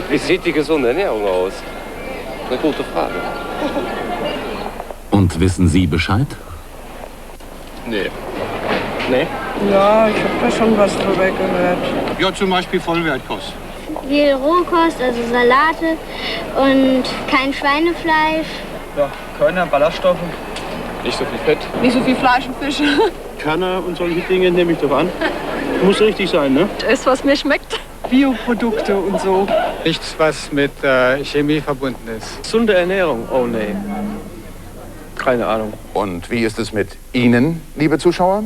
Wie sieht die gesunde Ernährung aus? Eine gute Frage. Und wissen Sie Bescheid? Nee. Nee? Ja, ich habe da schon was drüber gehört. Ja, zum Beispiel Vollwertkost. Viel Rohkost, also Salate und kein Schweinefleisch. Ja, Körner, Ballaststoffe. Nicht so viel Fett. Nicht so viel Fleisch und Fisch. Körner und solche Dinge nehme ich doch an. Muss richtig sein, ne? Ist, was mir schmeckt. Bioprodukte und so. Nichts, was mit Chemie verbunden ist. Gesunde Ernährung? Oh nee. Keine Ahnung. Und wie ist es mit Ihnen, liebe Zuschauer?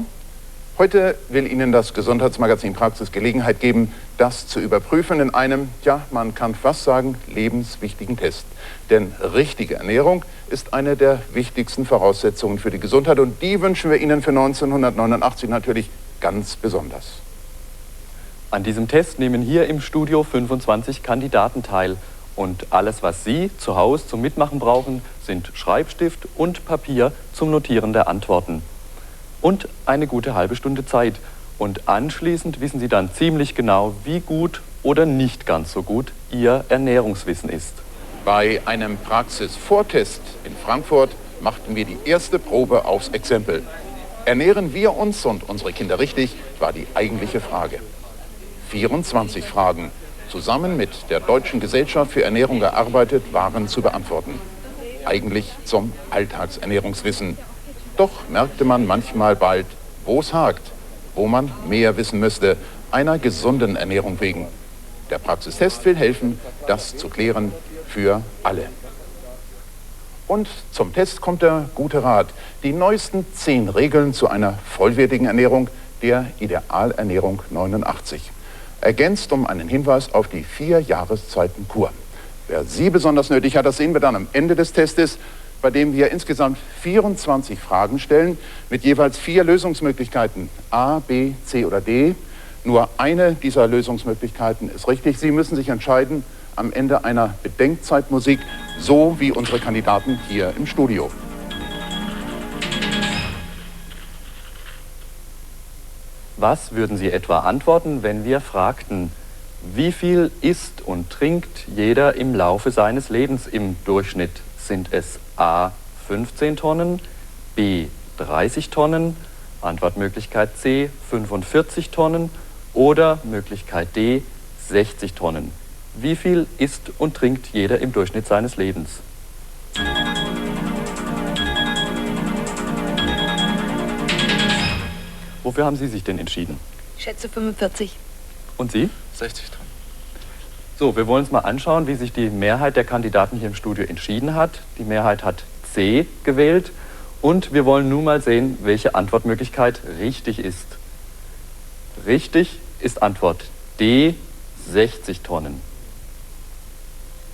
Heute will Ihnen das Gesundheitsmagazin Praxis Gelegenheit geben, das zu überprüfen in einem, ja, man kann fast sagen, lebenswichtigen Test. Denn richtige Ernährung ist eine der wichtigsten Voraussetzungen für die Gesundheit und die wünschen wir Ihnen für 1989 natürlich ganz besonders. An diesem Test nehmen hier im Studio 25 Kandidaten teil. Und alles, was Sie zu Hause zum Mitmachen brauchen, sind Schreibstift und Papier zum Notieren der Antworten. Und eine gute halbe Stunde Zeit. Und anschließend wissen Sie dann ziemlich genau, wie gut oder nicht ganz so gut Ihr Ernährungswissen ist. Bei einem Praxisvortest in Frankfurt machten wir die erste Probe aufs Exempel. Ernähren wir uns und unsere Kinder richtig, war die eigentliche Frage. 24 Fragen, zusammen mit der Deutschen Gesellschaft für Ernährung erarbeitet, waren zu beantworten. Eigentlich zum Alltagsernährungswissen. Doch merkte man manchmal bald, wo es hakt, wo man mehr wissen müsste, einer gesunden Ernährung wegen. Der Praxistest will helfen, das zu klären für alle. Und zum Test kommt der gute Rat. Die neuesten 10 Regeln zu einer vollwertigen Ernährung, der Idealernährung 89. Ergänzt um einen Hinweis auf die 4 Jahreszeiten Kur. Wer sie besonders nötig hat, das sehen wir dann am Ende des Testes, bei dem wir insgesamt 24 Fragen stellen, mit jeweils 4 Lösungsmöglichkeiten, A, B, C oder D. Nur eine dieser Lösungsmöglichkeiten ist richtig. Sie müssen sich entscheiden am Ende einer Bedenkzeitmusik, so wie unsere Kandidaten hier im Studio. Was würden Sie etwa antworten, wenn wir fragten, wie viel isst und trinkt jeder im Laufe seines Lebens im Durchschnitt? Sind es A 15 Tonnen, B 30 Tonnen, Antwortmöglichkeit C 45 Tonnen oder Möglichkeit D 60 Tonnen? Wie viel isst und trinkt jeder im Durchschnitt seines Lebens? Wofür haben Sie sich denn entschieden? Ich schätze 45. Und Sie? 60 Tonnen. So, wir wollen uns mal anschauen, wie sich die Mehrheit der Kandidaten hier im Studio entschieden hat. Die Mehrheit hat C gewählt und wir wollen nun mal sehen, welche Antwortmöglichkeit richtig ist. Richtig ist Antwort D, 60 Tonnen.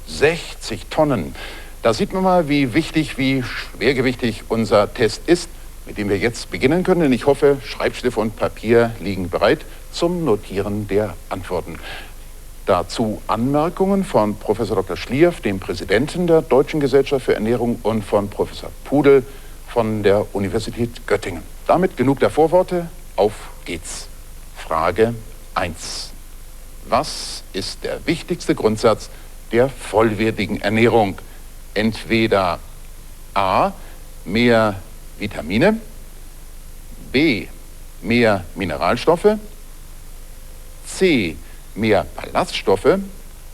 60 Tonnen. Da sieht man mal, wie wichtig, wie schwergewichtig unser Test ist, mit dem wir jetzt beginnen können. Denn ich hoffe, Schreibstift und Papier liegen bereit zum Notieren der Antworten. Dazu Anmerkungen von Professor Dr. Schlierf, dem Präsidenten der Deutschen Gesellschaft für Ernährung, und von Professor Pudel von der Universität Göttingen. Damit genug der Vorworte, auf geht's. Frage 1. Was ist der wichtigste Grundsatz der vollwertigen Ernährung? Entweder A, mehr Vitamine, B, mehr Mineralstoffe, C, mehr Ballaststoffe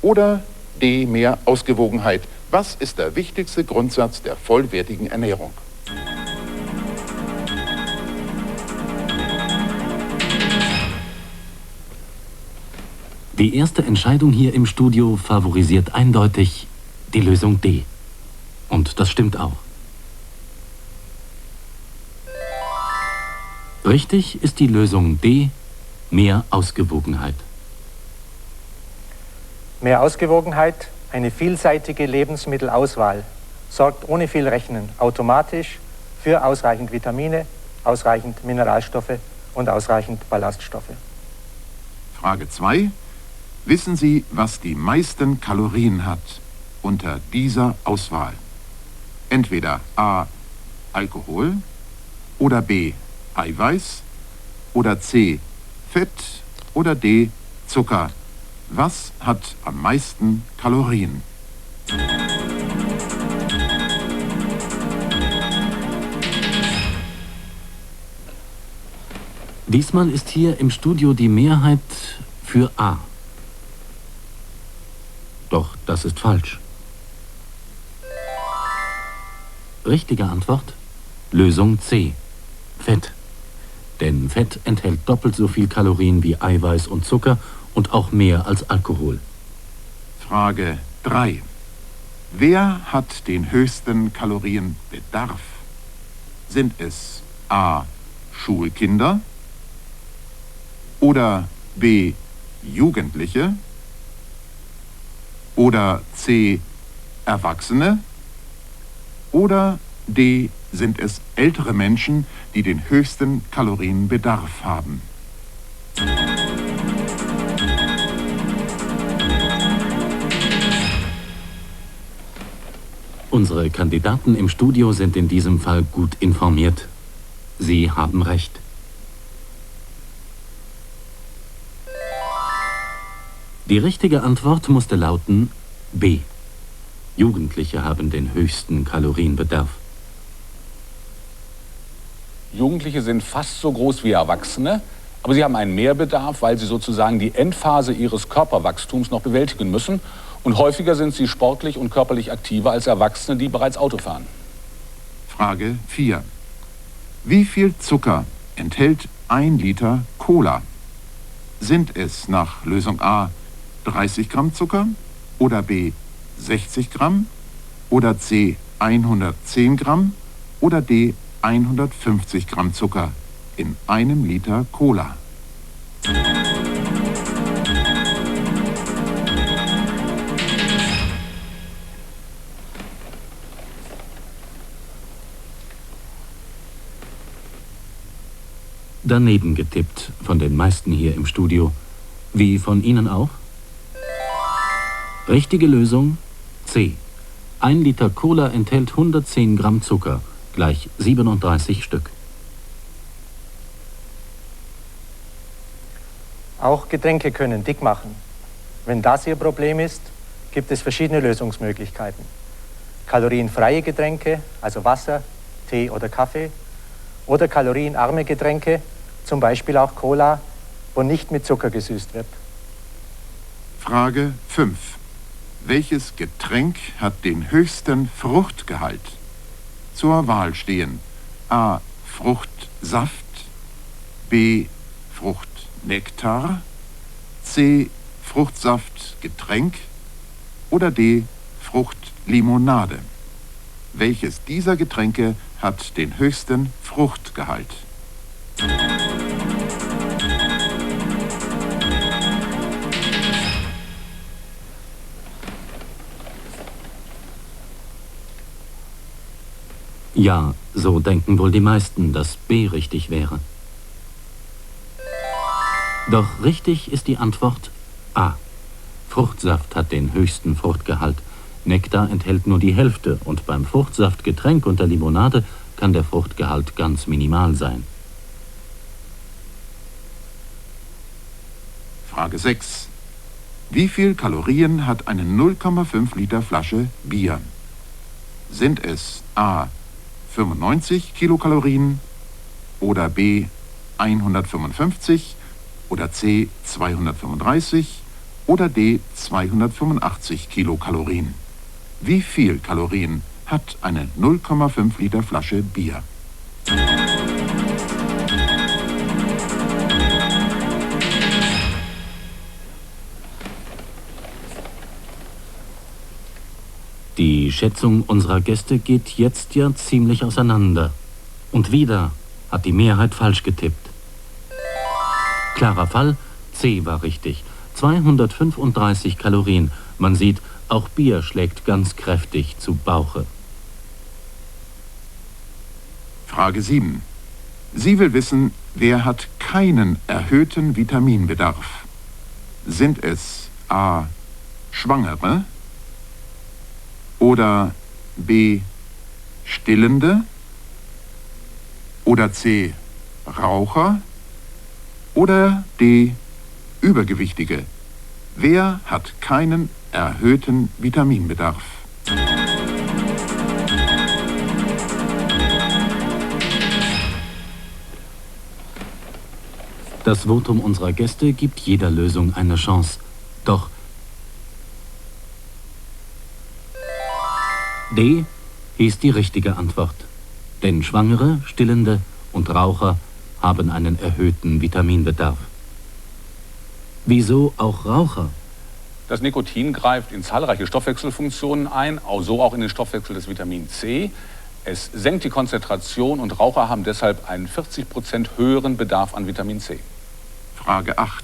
oder D, mehr Ausgewogenheit. Was ist der wichtigste Grundsatz der vollwertigen Ernährung? Die erste Entscheidung hier im Studio favorisiert eindeutig die Lösung D. Und das stimmt auch. Richtig ist die Lösung D, mehr Ausgewogenheit. Mehr Ausgewogenheit, eine vielseitige Lebensmittelauswahl, sorgt ohne viel Rechnen automatisch für ausreichend Vitamine, ausreichend Mineralstoffe und ausreichend Ballaststoffe. Frage 2. Wissen Sie, was die meisten Kalorien hat unter dieser Auswahl? Entweder A, Alkohol oder B, Eiweiß oder C, Fett oder D, Zucker. Was hat am meisten Kalorien? Diesmal ist hier im Studio die Mehrheit für A. Doch das ist falsch. Richtige Antwort: Lösung C. Fett. Denn Fett enthält doppelt so viel Kalorien wie Eiweiß und Zucker und auch mehr als Alkohol. Frage 3. Wer hat den höchsten Kalorienbedarf? Sind es A. Schulkinder oder B. Jugendliche oder C. Erwachsene oder D. Sind es ältere Menschen, die den höchsten Kalorienbedarf haben? Unsere Kandidaten im Studio sind in diesem Fall gut informiert. Sie haben recht. Die richtige Antwort musste lauten B. Jugendliche haben den höchsten Kalorienbedarf. Jugendliche sind fast so groß wie Erwachsene, aber sie haben einen Mehrbedarf, weil sie sozusagen die Endphase ihres Körperwachstums noch bewältigen müssen. Und häufiger sind sie sportlich und körperlich aktiver als Erwachsene, die bereits Auto fahren. Frage 4. Wie viel Zucker enthält 1 Liter Cola? Sind es nach Lösung A 30 Gramm Zucker oder B 60 Gramm oder C 110 Gramm oder D 150 Gramm Zucker in 1 Liter Cola? Daneben getippt von den meisten hier im Studio. Wie von Ihnen auch? Richtige Lösung C. 1 Liter Cola enthält 110 Gramm Zucker, gleich 37 Stück. Auch Getränke können dick machen. Wenn das Ihr Problem ist, gibt es verschiedene Lösungsmöglichkeiten. Kalorienfreie Getränke, also Wasser, Tee oder Kaffee, oder kalorienarme Getränke, zum Beispiel auch Cola, wo nicht mit Zucker gesüßt wird. Frage 5. Welches Getränk hat den höchsten Fruchtgehalt? Zur Wahl stehen A. Fruchtsaft, B. Fruchtnektar, C. Fruchtsaftgetränk oder D. Fruchtlimonade. Welches dieser Getränke hat den höchsten Fruchtgehalt? Ja, so denken wohl die meisten, dass B richtig wäre. Doch richtig ist die Antwort A. Fruchtsaft hat den höchsten Fruchtgehalt. Nektar enthält nur die Hälfte und beim Fruchtsaftgetränk und der Limonade kann der Fruchtgehalt ganz minimal sein. Frage 6. Wie viel Kalorien hat eine 0,5 Liter Flasche Bier? Sind es A. 95 Kilokalorien oder B. 155 oder C. 235 oder D. 285 Kilokalorien? Wie viel Kalorien hat eine 0,5 Liter Flasche Bier? Die Schätzung unserer Gäste geht jetzt ja ziemlich auseinander. Und wieder hat die Mehrheit falsch getippt. Klarer Fall, C war richtig. 235 Kalorien. Man sieht, auch Bier schlägt ganz kräftig zu Bauche. Frage 7. Sie will wissen, wer hat keinen erhöhten Vitaminbedarf? Sind es A. Schwangere oder B. Stillende oder C. Raucher oder D. Übergewichtige? Wer hat keinen erhöhten Vitaminbedarf? Das Votum unserer Gäste gibt jeder Lösung eine Chance. Doch D ist die richtige Antwort. Denn Schwangere, Stillende und Raucher haben einen erhöhten Vitaminbedarf. Wieso auch Raucher? Das Nikotin greift in zahlreiche Stoffwechselfunktionen ein, so auch in den Stoffwechsel des Vitamin C. Es senkt die Konzentration und Raucher haben deshalb einen 40% höheren Bedarf an Vitamin C. Frage 8.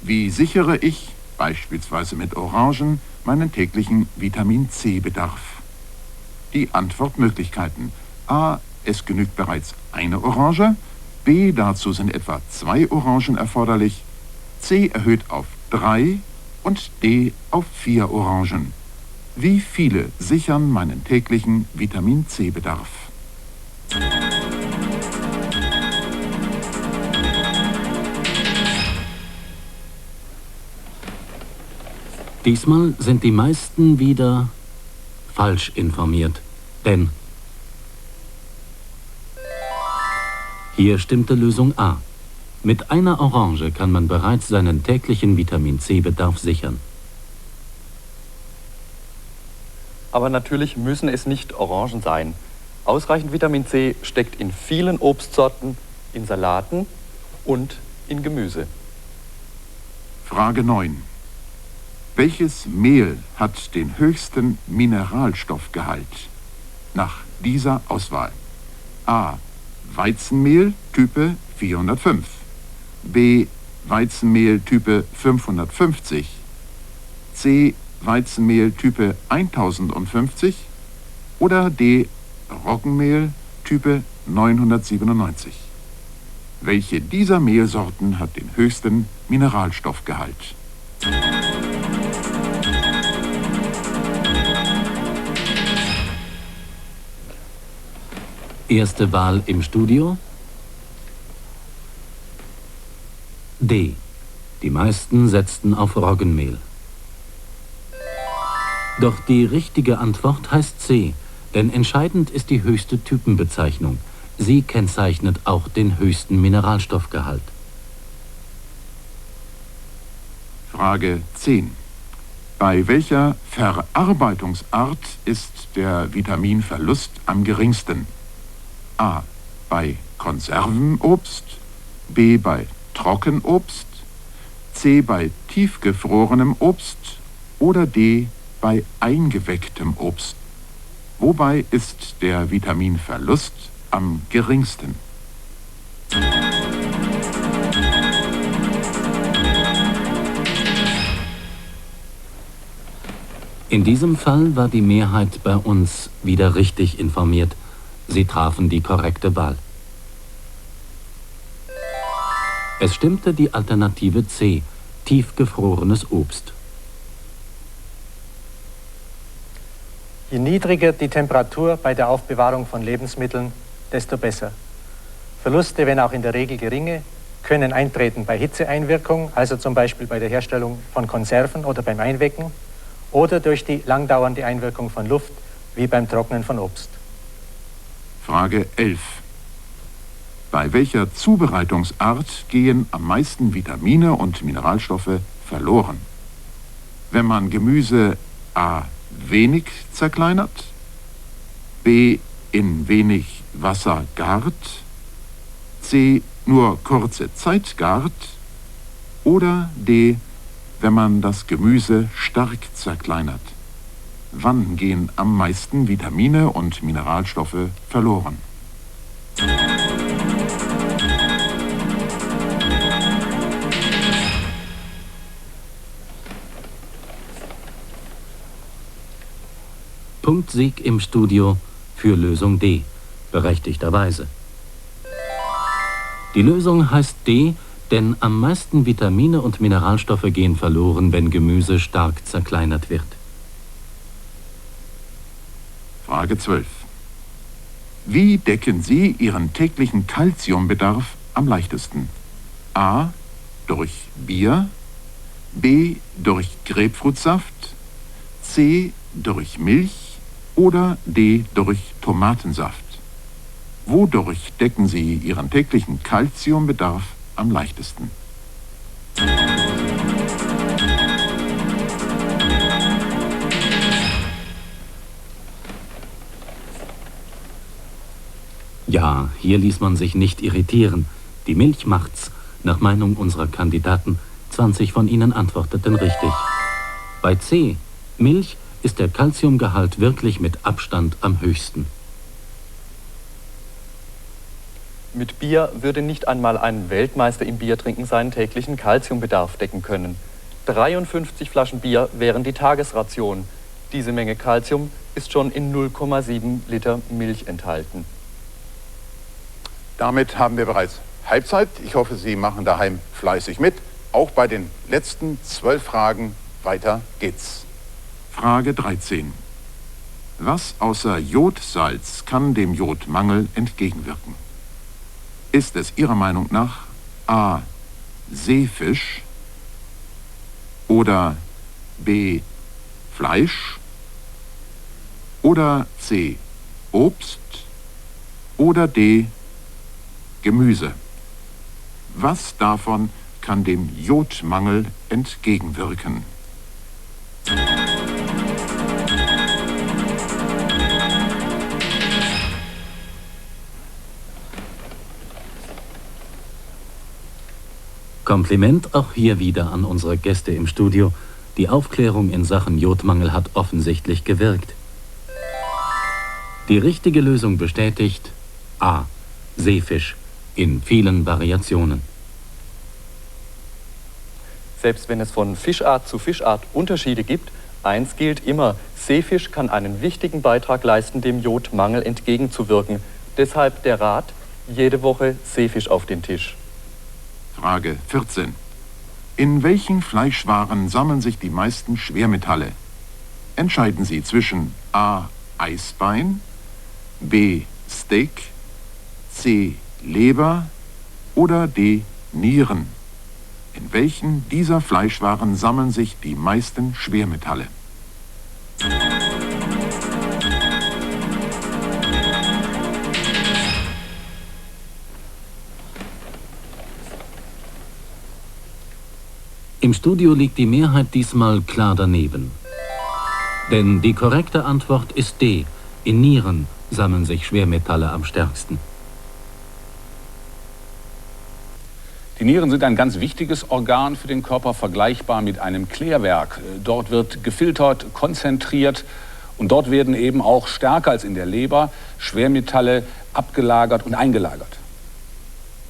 Wie sichere ich, beispielsweise mit Orangen, meinen täglichen Vitamin C-Bedarf? Die Antwortmöglichkeiten. A. Es genügt bereits eine Orange. B. Dazu sind etwa 2 Orangen erforderlich. C. Erhöht auf 3 und D. auf 4 Orangen. Wie viele sichern meinen täglichen Vitamin C-Bedarf? Diesmal sind die meisten wieder falsch informiert, denn hier stimmte Lösung A. Mit einer Orange kann man bereits seinen täglichen Vitamin C-Bedarf sichern. Aber natürlich müssen es nicht Orangen sein. Ausreichend Vitamin C steckt in vielen Obstsorten, in Salaten und in Gemüse. Frage 9. Welches Mehl hat den höchsten Mineralstoffgehalt? Nach dieser Auswahl. A. Weizenmehl Type 405. B. Weizenmehl Type 550. C. Weizenmehl Type 1050. Oder D. Roggenmehl Type 997. Welche dieser Mehlsorten hat den höchsten Mineralstoffgehalt? Erste Wahl im Studio. D. Die meisten setzten auf Roggenmehl. Doch die richtige Antwort heißt C, denn entscheidend ist die höchste Typenbezeichnung. Sie kennzeichnet auch den höchsten Mineralstoffgehalt. Frage 10. Bei welcher Verarbeitungsart ist der Vitaminverlust am geringsten? A. Bei Konservenobst, B. bei Trockenobst, C. bei tiefgefrorenem Obst oder D. bei eingewecktem Obst. Wobei ist der Vitaminverlust am geringsten? In diesem Fall war die Mehrheit bei uns wieder richtig informiert. Sie trafen die korrekte Wahl. Es stimmte die Alternative C, tiefgefrorenes Obst. Je niedriger die Temperatur bei der Aufbewahrung von Lebensmitteln, desto besser. Verluste, wenn auch in der Regel geringe, können eintreten bei Hitzeeinwirkung, also zum Beispiel bei der Herstellung von Konserven oder beim Einwecken, oder durch die langdauernde Einwirkung von Luft, wie beim Trocknen von Obst. Frage 11. Bei welcher Zubereitungsart gehen am meisten Vitamine und Mineralstoffe verloren? Wenn man Gemüse A. wenig zerkleinert, B. in wenig Wasser gart, C. nur kurze Zeit gart oder D. wenn man das Gemüse stark zerkleinert. Wann gehen am meisten Vitamine und Mineralstoffe verloren? Punktsieg im Studio für Lösung D, berechtigterweise. Die Lösung heißt D, denn am meisten Vitamine und Mineralstoffe gehen verloren, wenn Gemüse stark zerkleinert wird. Frage 12. Wie decken Sie Ihren täglichen Calciumbedarf am leichtesten? A. durch Bier, B. durch Grapefruitsaft, C. durch Milch oder D. durch Tomatensaft? Wodurch decken Sie Ihren täglichen Kalziumbedarf am leichtesten? Ja, hier ließ man sich nicht irritieren. Die Milch macht's, nach Meinung unserer Kandidaten. 20 von ihnen antworteten richtig. Bei C, Milch, ist der Calciumgehalt wirklich mit Abstand am höchsten. Mit Bier würde nicht einmal ein Weltmeister im Biertrinken seinen täglichen Calciumbedarf decken können. 53 Flaschen Bier wären die Tagesration. Diese Menge Calcium ist schon in 0,7 Liter Milch enthalten. Damit haben wir bereits Halbzeit. Ich hoffe, Sie machen daheim fleißig mit. Auch bei den letzten 12 Fragen. Weiter geht's. Frage 13. Was außer Jodsalz kann dem Jodmangel entgegenwirken? Ist es Ihrer Meinung nach A. Seefisch oder B. Fleisch oder C. Obst oder D. Gemüse? Was davon kann dem Jodmangel entgegenwirken? Kompliment auch hier wieder an unsere Gäste im Studio. Die Aufklärung in Sachen Jodmangel hat offensichtlich gewirkt. Die richtige Lösung bestätigt A. Seefisch in vielen Variationen. Selbst wenn es von Fischart zu Fischart Unterschiede gibt, eins gilt immer: Seefisch kann einen wichtigen Beitrag leisten, dem Jodmangel entgegenzuwirken. Deshalb der Rat: jede Woche Seefisch auf den Tisch. Frage 14. In welchen Fleischwaren sammeln sich die meisten Schwermetalle? Entscheiden Sie zwischen A. Eisbein, B. Steak, C. Leber oder D. Nieren. In welchen dieser Fleischwaren sammeln sich die meisten Schwermetalle? Im Studio liegt die Mehrheit diesmal klar daneben. Denn die korrekte Antwort ist D. In Nieren sammeln sich Schwermetalle am stärksten. Die Nieren sind ein ganz wichtiges Organ für den Körper, vergleichbar mit einem Klärwerk. Dort wird gefiltert, konzentriert und dort werden eben auch stärker als in der Leber Schwermetalle abgelagert und eingelagert.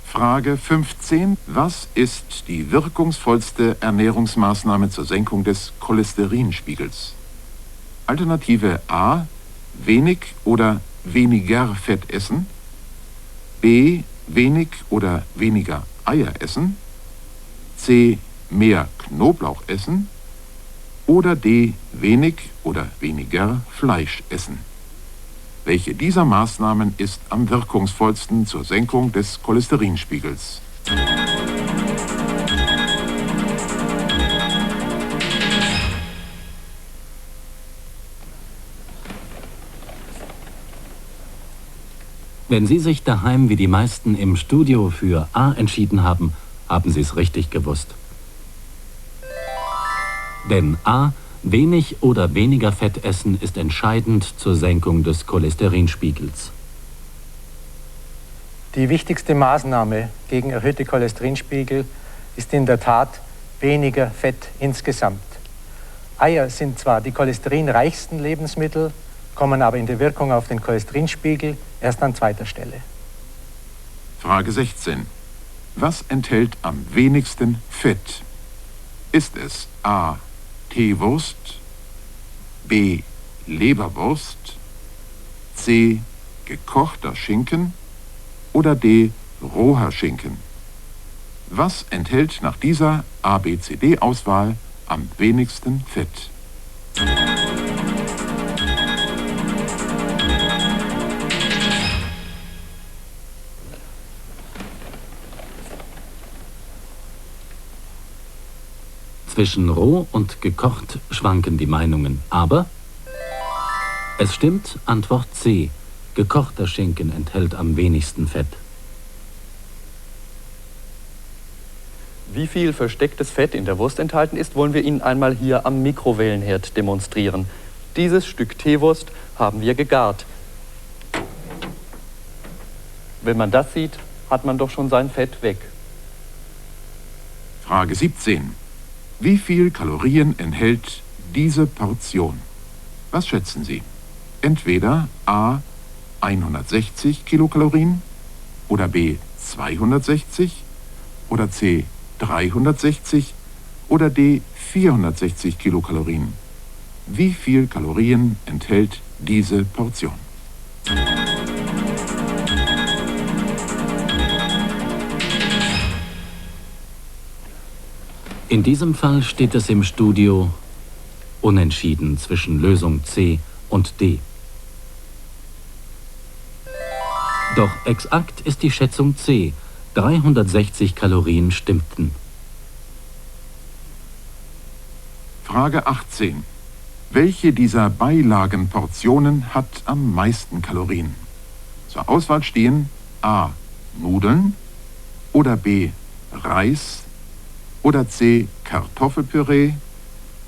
Frage 15. Was ist die wirkungsvollste Ernährungsmaßnahme zur Senkung des Cholesterinspiegels? Alternative A. Wenig oder weniger Fett essen. B. Wenig oder weniger Eier essen. C. Mehr Knoblauch essen. Oder D. Wenig oder weniger Fleisch essen. Welche dieser Maßnahmen ist am wirkungsvollsten zur Senkung des Cholesterinspiegels? Wenn Sie sich daheim wie die meisten im Studio für A entschieden haben, haben Sie es richtig gewusst. Denn A, wenig oder weniger Fett essen ist entscheidend zur Senkung des Cholesterinspiegels. Die wichtigste Maßnahme gegen erhöhte Cholesterinspiegel ist in der Tat weniger Fett insgesamt. Eier sind zwar die cholesterinreichsten Lebensmittel, kommen aber in der Wirkung auf den Cholesterinspiegel erst an zweiter Stelle. Frage 16. Was enthält am wenigsten Fett? Ist es A. Teewurst, B. Leberwurst, C. gekochter Schinken oder D. roher Schinken? Was enthält nach dieser ABCD-Auswahl am wenigsten Fett? Zwischen roh und gekocht schwanken die Meinungen, aber es stimmt, Antwort C. Gekochter Schinken enthält am wenigsten Fett. Wie viel verstecktes Fett in der Wurst enthalten ist, wollen wir Ihnen einmal hier am Mikrowellenherd demonstrieren. Dieses Stück Teewurst haben wir gegart. Wenn man das sieht, hat man doch schon sein Fett weg. Frage 17. Wie viel Kalorien enthält diese Portion? Was schätzen Sie? Entweder A 160 Kilokalorien oder B 260 oder C 360 oder D 460 Kilokalorien. Wie viel Kalorien enthält diese Portion? In diesem Fall steht es im Studio unentschieden zwischen Lösung C und D. Doch exakt ist die Schätzung C. 360 Kalorien stimmten. Frage 18. Welche dieser Beilagenportionen hat am meisten Kalorien? Zur Auswahl stehen A. Nudeln oder B. Reis oder C. Kartoffelpüree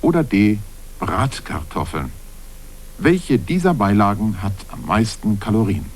oder D. Bratkartoffeln. Welche dieser Beilagen hat am meisten Kalorien?